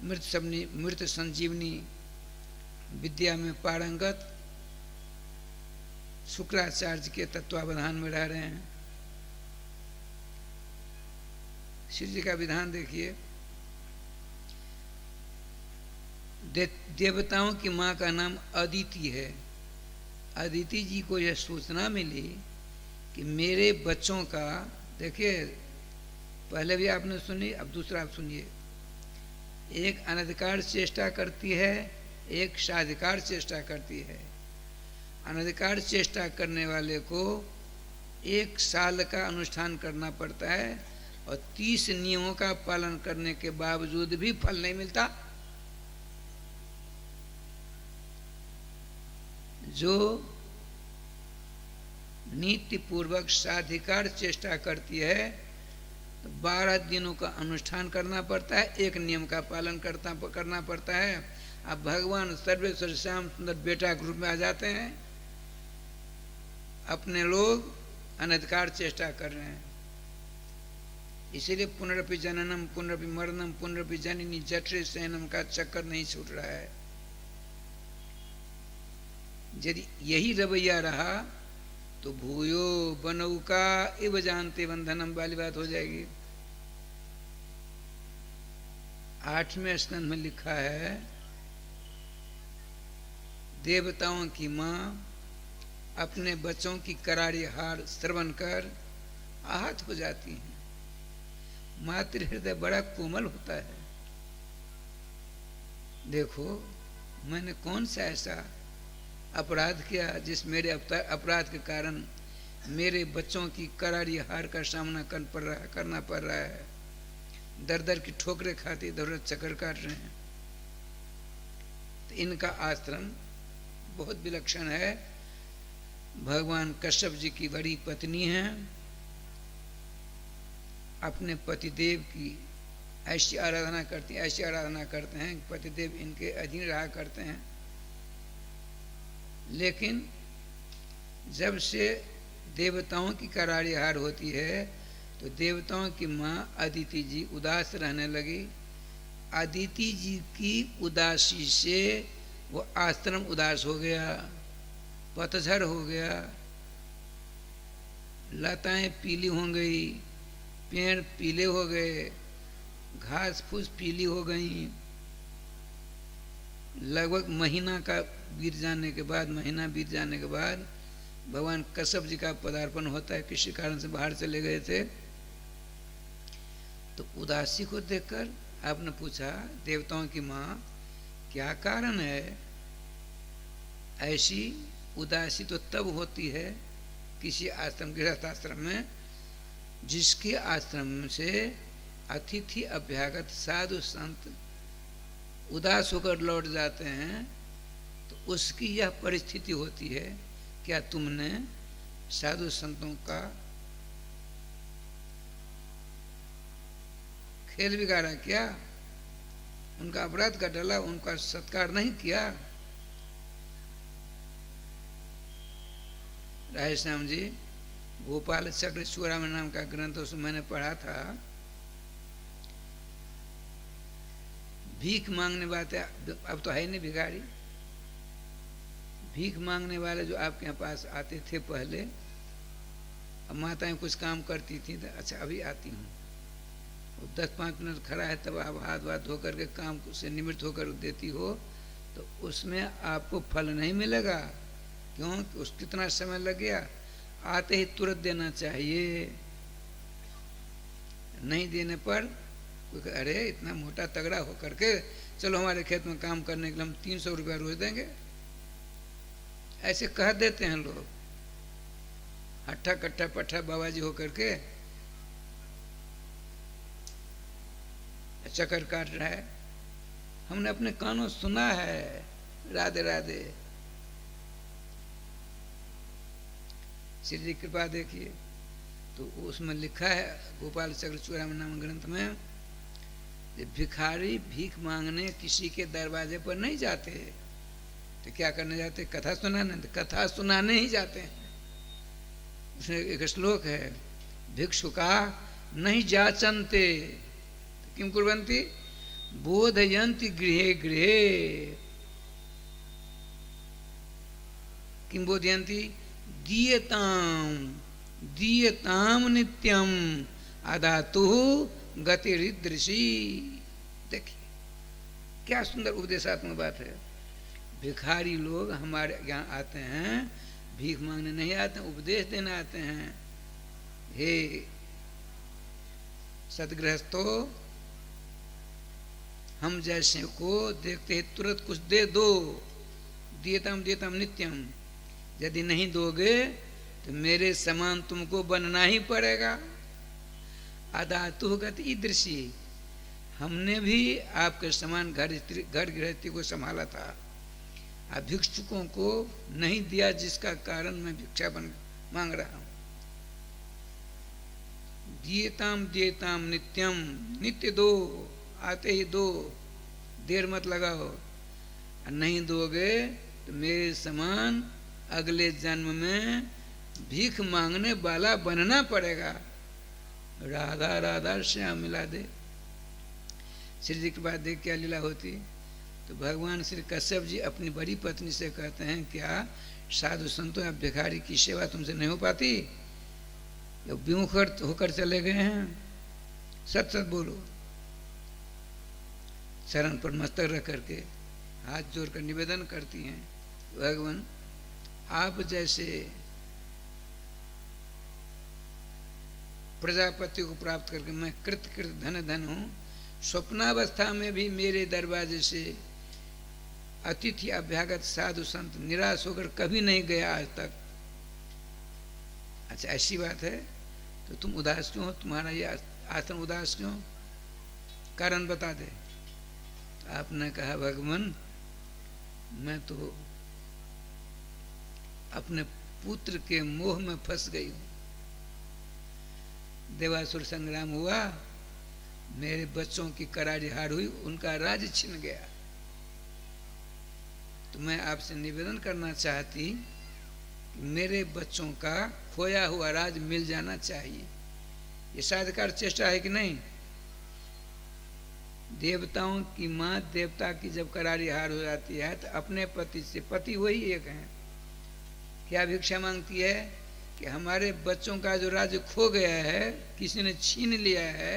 मृत संजीवनी विद्या में पारंगत शुक्राचार्य के तत्वावधान में रह रहे हैं। श्री जी का विधान देखिए, देवताओं की माँ का नाम अदिति है। अदिति जी को यह सूचना मिली कि मेरे बच्चों का, देखिए पहले भी आपने सुनी, अब दूसरा आप सुनिए। एक अनधिकार चेष्टा करती है, एक साधिकार चेष्टा करती है। अनधिकार चेष्टा करने वाले को 1 साल का अनुष्ठान करना पड़ता है और 30 नियमों का पालन करने के बावजूद भी फल नहीं मिलता। जो नीति पूर्वक साधिकार चेष्टा करती है तो 12 दिनों का अनुष्ठान करना पड़ता है, 1 नियम का पालन करना पड़ता है। अब भगवान सर्वेश्वर श्याम सुंदर बेटा के रूप में आ जाते हैं, अपने लोग अनधिकार चेष्टा कर रहे हैं। इसीलिए पुनरपि जननम पुनरपि मरणम पुनरपि जननी जठरे शयनम का चक्कर नहीं छूट रहा है। यदि यही रवैया रहा तो भूयो बनौका इव जानते बंधनम वाली बात हो जाएगी। 8वें स्कंध में लिखा है, देवताओं की माँ अपने बच्चों की करारी हार श्रवण कर आहत हो जाती हैं। मातृ हृदय बड़ा कोमल होता है। देखो मैंने कौन सा ऐसा अपराध किया जिस मेरे अपराध के कारण मेरे बच्चों की करारी हार का सामना करना पड़ रहा है। दर दर की ठोकरें खाते इधर चक्कर काट रहे हैं। तो इनका आश्रम बहुत विलक्षण है। भगवान कश्यप जी की बड़ी पत्नी है, अपने पतिदेव की ऐसी आराधना करती हैं, ऐसी आराधना करते हैं, पतिदेव इनके अधीन रहा करते हैं। लेकिन जब से देवताओं की करारी हार होती है तो देवताओं की माँ अदिति जी उदास रहने लगी। अदिति जी की उदासी से वो आश्रम उदास हो गया, पतझड़ हो गया, लताएं पीली हो गई, पेड़ पीले हो गए, घास फूस पीली हो गई। लगभग महीना बीत जाने के बाद भगवान कश्यप जी का पदार्पण होता है। किसी कारण से बाहर चले गए थे, तो उदासी को देखकर आपने पूछा, देवताओं की माँ क्या कारण है? ऐसी उदासी तो तब होती है किसी आश्रम, गृहस्थ आश्रम में, जिसके आश्रम से अतिथि अभ्यागत साधु संत उदास होकर लौट जाते हैं, तो उसकी यह परिस्थिति होती है। क्या तुमने साधु संतों का खेल बिगाड़ा क्या? उनका अपराध का डला, उनका सत्कार नहीं किया? राधेश्याम जी, गोपाल चक्र चूड़ामणि नाम का ग्रंथ उसमें मैंने पढ़ा था। भीख मांगने वाले, अब तो है नहीं भिखारी, भीख मांगने वाले जो आपके यहाँ पास आते थे पहले, अब माताएं कुछ काम करती थी तो अच्छा अभी आती हूँ, 10-5 मिनट खड़ा है तब आप हाथ वाथ धो करके काम से निवृत्त होकर देती हो, तो उसमें आपको फल नहीं मिलेगा। क्यों? उस कितना समय लग गया, आते ही तुरंत देना चाहिए। नहीं देने पर कोई अरे इतना मोटा तगड़ा हो करके चलो हमारे खेत में काम करने के लिए हम 300 रुपया रोज देंगे, ऐसे कह देते हैं लोग। हट्ठा कट्ठा पट्ठा बाबा जी होकर के चक्कर काट रहा है। हमने अपने कानों सुना है। राधे राधे। श्री जी कृपा देखिए, तो उसमें लिखा है गोपाल चक्र चूड़ामणि नाम ग्रंथ में, भिखारी भीख मांगने किसी के दरवाजे पर नहीं जाते, तो क्या करने जाते? कथा सुनाने। कथा सुनाने ही जाते हैं। उसमें एक श्लोक है, भिक्षुका नहीं जाचनते किम कुर्वन्ति बोधयन्ति गृहे गृहे। किं बोधयन्ति? दीयताम दीयताम नित्यम अदातु गतिरिदृशी। देखिए क्या सुंदर उपदेशात्मक बात है। भिखारी लोग हमारे यहाँ आते हैं, भीख मांगने नहीं आते, उपदेश देने आते हैं। हे सदगृहस्थो, हम जैसे को देखते ही तुरंत कुछ दे दो। दियतम दियतम नित्यम। यदि नहीं दोगे तो मेरे समान तुमको बनना ही पड़ेगा। अदातु गति ईदृशी। हमने भी आपके समान घर गृहस्थी को संभाला था। आप भिक्षुकों को नहीं दिया, जिसका कारण मैं भिक्षा मांग रहा हूं। दियताम दियताम नित्यम, नित्य दो, आते ही दो, देर मत लगाओ। नहीं दोगे तो मेरे समान अगले जन्म में भीख मांगने वाला बनना पड़ेगा। राधा राधा श्याम मिला दे। श्री जी के बाद देख क्या लीला होती। तो भगवान श्री कश्यप जी अपनी बड़ी पत्नी से कहते हैं, क्या साधु संतों या भिखारी की सेवा तुमसे नहीं हो पाती? या विमुख होकर चले गए हैं? सच सच बोलो। चरण पर मस्तक रख करके हाथ जोड़कर निवेदन करती हैं, भगवान आप जैसे प्रजापति को प्राप्त करके मैं कृत कृत धन धन हूँ। स्वप्नावस्था में भी मेरे दरवाजे से अतिथि अभ्यागत साधु संत निराश होकर कभी नहीं गया आज तक। अच्छा ऐसी बात है तो तुम उदास क्यों हो? तुम्हारा ये आश्रम उदास क्यों? कारण बता दे। आपने कहा भगवान मैं तो अपने पुत्र के मोह में फंस गई हूं। देवासुर संग्राम हुआ, मेरे बच्चों की करारी हार हुई, उनका राज छिन गया। तो मैं आपसे निवेदन करना चाहती कि मेरे बच्चों का खोया हुआ राज मिल जाना चाहिए। ये साधकार चेष्टा है कि नहीं? देवताओं की माँ देवता की जब करारी हार हो जाती है तो अपने पति से, पति वही एक हैं, क्या भिक्षा मांगती है कि हमारे बच्चों का जो राज खो गया है, किसी ने छीन लिया है,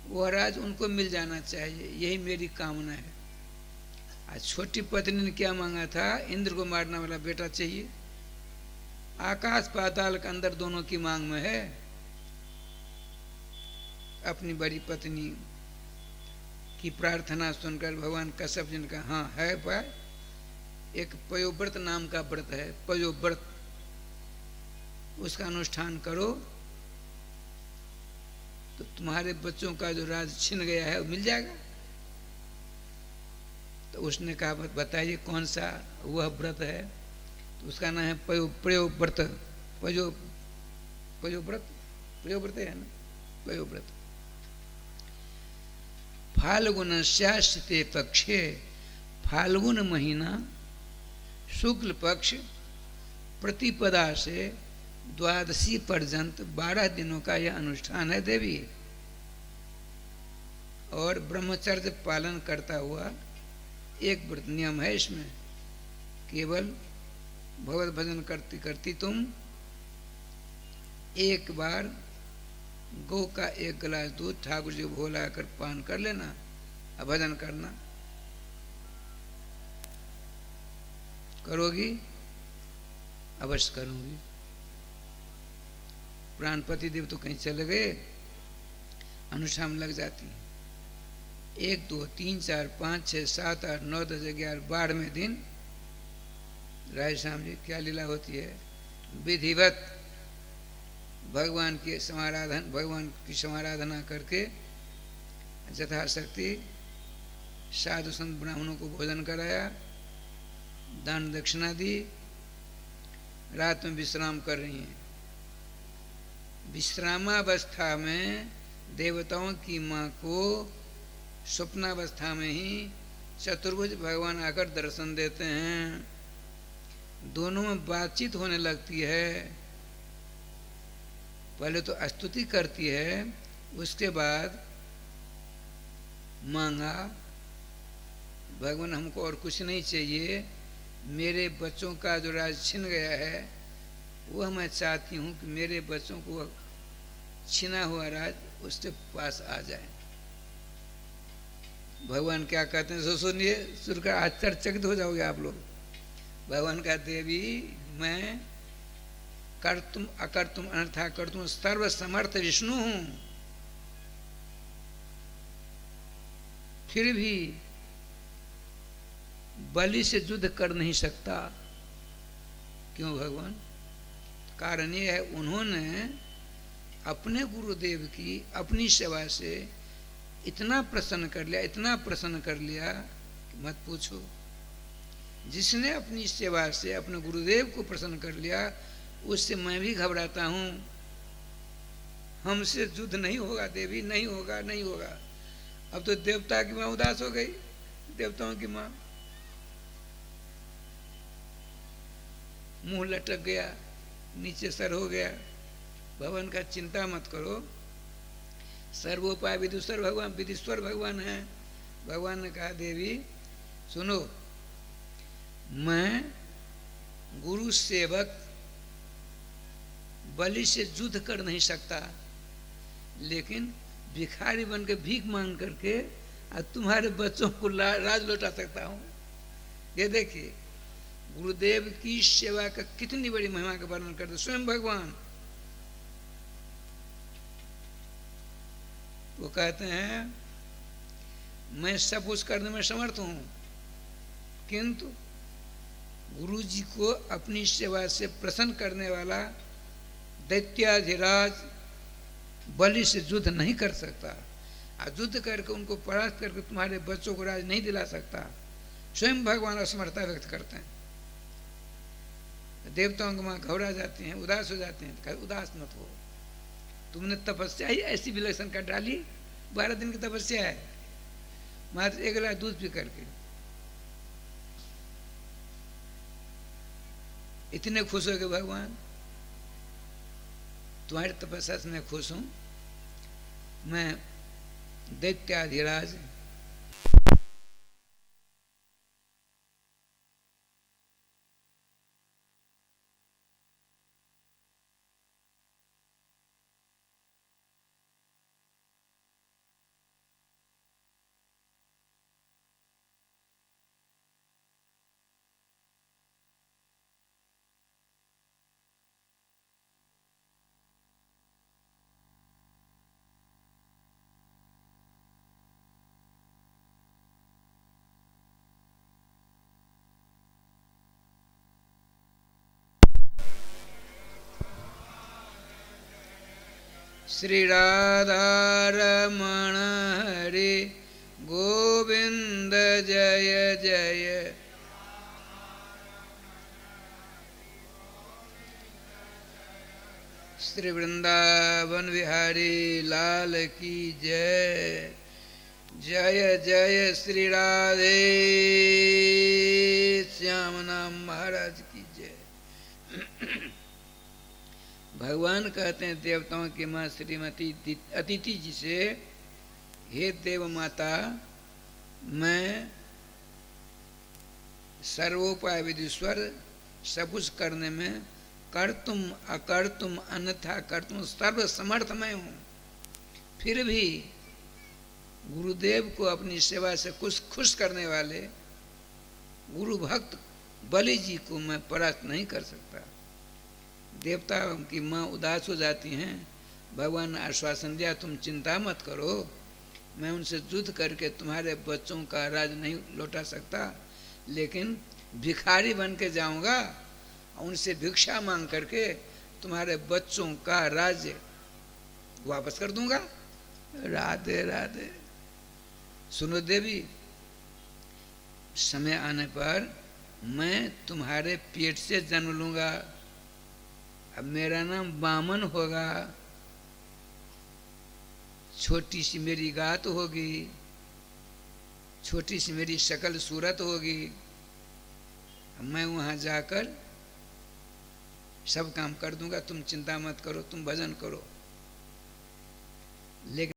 वह राज उनको मिल जाना चाहिए, यही मेरी कामना है। आज छोटी पत्नी ने क्या मांगा था? इंद्र को मारने वाला बेटा चाहिए। आकाश पाताल के अंदर दोनों की मांग में है। अपनी बड़ी पत्नी की प्रार्थना सुनकर भगवान कश्यप जी ने कहा हाँ है भाई, एक पयोव्रत नाम का व्रत है, पयोव्रत, उसका अनुष्ठान करो तो तुम्हारे बच्चों का जो राज छिन गया है वो मिल जाएगा। तो उसने कहा बताइए कौन सा वह व्रत है? तो उसका नाम है पयोव्रत। पयोव्रत है ना, पयोव्रत। फाल्गुन शास्ते पक्षे, फाल्गुन महीना शुक्ल पक्ष प्रतिपदा से द्वादशी पर्यंत 12 दिनों का यह अनुष्ठान है देवी। और ब्रह्मचर्य पालन करता हुआ एक व्रत नियम है इसमें, केवल भगवत भजन करती करती तुम एक बार गौ का 1 गिलास दूध ठाकुर जी भोला कर पान कर लेना और भजन करना। करोगी? अवश्य करूंगी। प्राणपति देव तो कहीं चले गए, अनुष्ठान लग जाती है। 1 2 3 4 5 6 7 8 9 10 11 12वें दिन राय श्याम जी क्या लीला होती है? विधिवत भगवान की समाराधना करके यथाशक्ति साधु संत ब्राह्मणों को भोजन कराया, दान दक्षिणा दी, रात में विश्राम कर रही हैं। विश्रामावस्था में देवताओं की माँ को स्वप्नावस्था में ही चतुर्भुज भगवान आकर दर्शन देते हैं। दोनों में बातचीत होने लगती है। पहले तो स्तुति करती है, उसके बाद मांगा, भगवान हमको और कुछ नहीं चाहिए, मेरे बच्चों का जो राज छिन गया है वो मैं चाहती हूँ कि मेरे बच्चों को छिना हुआ राज उसके पास आ जाए। भगवान क्या कहते हैं सुनिए, सुनकर आश्चर्यचकित हो जाओगे आप लोग। भगवान कहते हैं, देवी मैं कर्तुम अकर्तुम अनर्था कर्तुम सर्व समर्थ विष्णु हूं, फिर भी बलि से युद्ध कर नहीं सकता। क्यों भगवान? कारण ये है, उन्होंने अपने गुरुदेव की अपनी सेवा से इतना प्रसन्न कर लिया, इतना प्रसन्न कर लिया कि मत पूछो। जिसने अपनी सेवा से अपने गुरुदेव को प्रसन्न कर लिया उससे मैं भी घबराता हूं। हमसे युद्ध नहीं होगा देवी, नहीं होगा, नहीं होगा। अब तो देवता की मां उदास हो गई, देवताओं की मां मुंह लटक गया, नीचे सर हो गया। भगवान का चिंता मत करो, सर्वोपाय विदुषर भगवान, विदिश्वर भगवान है। भगवान ने कहा, देवी सुनो, मैं गुरु सेवक बलि से युद्ध कर नहीं सकता, लेकिन भिखारी बन के भीख मांग करके तुम्हारे बच्चों को राज लौटा सकता हूं। ये देखिए गुरुदेव की सेवा का कितनी बड़ी महिमा का वर्णन करते स्वयं भगवान। वो कहते हैं, मैं सब कुछ करने में समर्थ हूं, किंतु गुरु जी को अपनी सेवा से प्रसन्न करने वाला दैत्याधिराज बलि से युद्ध नहीं कर सकता, और युद्ध करके उनको परास्त करके तुम्हारे बच्चों को राज नहीं दिला सकता। स्वयं भगवान असमर्थता व्यक्त करते हैं। देवताओं की मां घबरा जाती हैं, उदास हो जाते हैं। उदास मत हो, तुमने तपस्या ही ऐसी विलक्षण कर डाली, 12 दिन की तपस्या है, मात्र 1 गिलास दूध पी करके इतने खुश हो गए भगवान, तुम्हारी तपस्या से मैं खुश हूं, मैं दैत्याधिराज श्री राधा रमण हरे गोविंद जय जय। श्री वृंदावन बिहारी लाल की जय। जय जय श्री राधे श्याम नाम महाराज की जय। भगवान कहते हैं देवताओं की मां श्रीमती अदिति जी से, हे देव माता, मैं सर्वोपाय विदुषर, सब कुछ करने में कर्तुम अकर्तुम अन्यथा कर्तुम सर्व समर्थ मैं हूं, फिर भी गुरुदेव को अपनी सेवा से कुछ खुश करने वाले गुरु भक्त बलि जी को मैं परास्त नहीं कर सकता। देवताओं की मां उदास हो जाती हैं। भगवान ने आश्वासन दिया, तुम चिंता मत करो, मैं उनसे युद्ध करके तुम्हारे बच्चों का राज नहीं लौटा सकता, लेकिन भिखारी बन के जाऊंगा और उनसे भिक्षा मांग करके तुम्हारे बच्चों का राज्य वापस कर दूंगा। राधे राधे। सुनो देवी, समय आने पर मैं तुम्हारे पेट से जन्म लूंगा, अब मेरा नाम वामन होगा, छोटी सी मेरी गात होगी, छोटी सी मेरी शक्ल सूरत होगी, मैं वहां जाकर सब काम कर दूंगा, तुम चिंता मत करो, तुम भजन करो। लेकिन